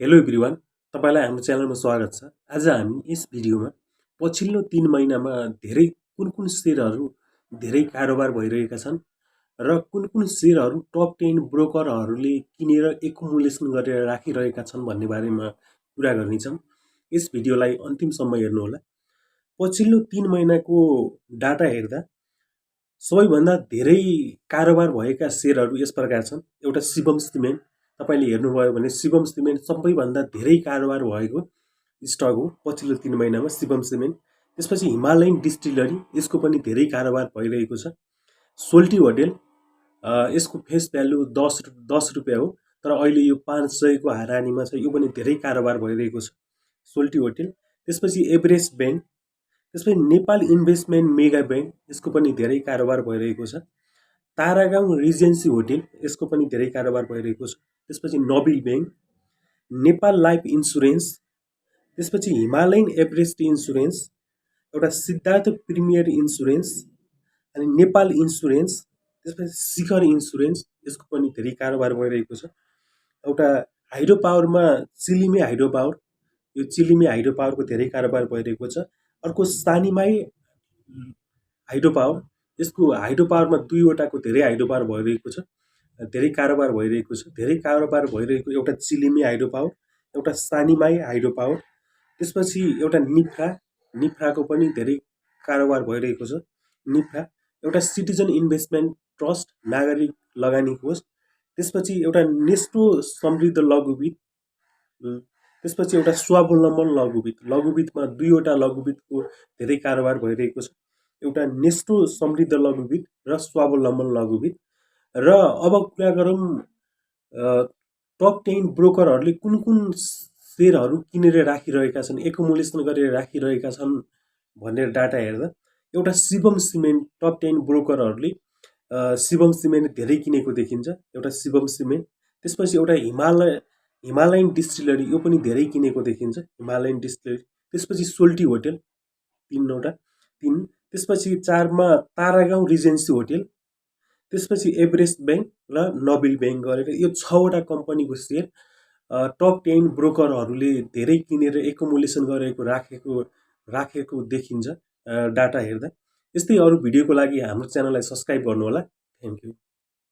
Hello everyone, तपाईलाई हाम्रो च्यानलमा स्वागत छ। आज हामी यस भिडियोमा पछिल्लो 3 महिनामा धेरै कुन सेयरहरू धेरै कारोबार भइरहेका छन् र कुन सेयरहरू टप 10 ब्रोकरहरूले किनेर एकुमुलेसन गरेर राखिरहेका छन् भन्ने बारेमा कुरा गर्नेछौँ। यस भिडियोलाई अन्तिमसम्म हेर्नुहोला। पछिल्लो 3 महिनाको डाटा हेर्दा सबैभन्दा धेरै कारोबार भएका सेयरहरू यस प्रकार छन्। एउटा शिवम सिमेन्ट, तपाईले हेर्नुभयो भने शिवम सिमेन्ट सबैभन्दा धेरै कारोबार भएको स्टक हो पछिल्लो 3 महिनामा शिवम सिमेन्ट। त्यसपछि हिमालयन डिस्टिलरी, यसको पनि धेरै कारोबार भइरहेको छ। सोल्टी होटेल, यसको फेस भ्यालु 10 रुपैयाँ हो, तर अहिले यो 500 को हाराहारीमा छ। यो पनि धेरै कारोबार भइरहेको छ सोल्टी होटेल। त्यसपछि एभरेस्ट बैंक, त्यसपछि नेपाल इन्भेस्टमेन्ट मेगा बैंक, यसको पनि धेरै कारोबार भइरहेको छ। तारागाउँ रिजेन्सी होटेल, यसको पनि धेरै कारोबार भइरहेको छ। त्यसपछि Nabil bank, Nepal life insurance, त्यसपछि हिमालयन एभरेस्ट इन्सुरेन्स, एउटा सिद्धार्थ प्रिमियर इन्सुरेन्स, अनि नेपाल इन्सुरेन्स, त्यसपछि शिखर इन्सुरेन्स, यसको पनि धेरै कारोबार भइरहेको छ। एउटा हाइड्रो पावरमा चिलिमे हाइड्रो पावर, यो चिलिमे हाइड्रो पावरको धेरै कारोबार भइरहेको छ। अर्को सानिमाई हाइड्रो पावर, यसको हाइड्रो पावरमा 2 वटाको धेरै हाइड्रो पावर भइरहेको छ, धेरै कारोबार भइरहेको छ। धेरै कारोबार भइरहेको एउटा चिलिमे हाइड्रो पावर, एउटा सानिमाई हाइड्रो पावर, त्यसपछि एउटा निफ्राको पनि धेरै कारोबार भइरहेको छ। निफ्रा एउटा सिटिजन इन्भेस्टमेन्ट ट्रस्ट, नागरिक लगानी कोष, त्यसपछि एउटा नेस्टो समृद्ध लघुवित्त, त्यसपछि एउटा स्वावलम्बन लघुवित्तमा 2 वटा लघुवित्तको धेरै कारोबार भइरहेको छ। एउटा नेस्टो समृद्ध लघुवित्त र स्वावलम्बन लघुवित्त। र अब कुरा गरौँ टप 10 ब्रोकरहरूले कुन सेयरहरू किनेर राखिरहेका छन्, एकुमुलेसन गरेर राखिरहेका छन् भनेर डाटा हेर्दा एउटा शिवम सिमेन्ट टप 10 ब्रोकरहरूले शिवम सिमेन्ट धेरै किनेको देखिन्छ। एउटा शिवम सिमेन्ट, त्यसपछि एउटा हिमालयन डिस्टिलरी, यो पनि धेरै किनेको देखिन्छ, हिमालयन डिस्टिलरी। त्यसपछि सोल्टी होटेल 3, त्यसपछि 4 मा तारागाउँ रिजेन्सी होटेल, त्यसपछि एभरेस्ट बैंक र नबिल बैंक गरेर यो 6 वटा कम्पनीको सेयर टप 10 ब्रोकरहरूले धेरै किनेर एकुमुलेसन गरेको राखेको देखिन्छ डाटा हेर्दा। यस्तै अरू भिडियोको लागि हाम्रो च्यानललाई सब्स्क्राइब गर्नुहोला। Thank you.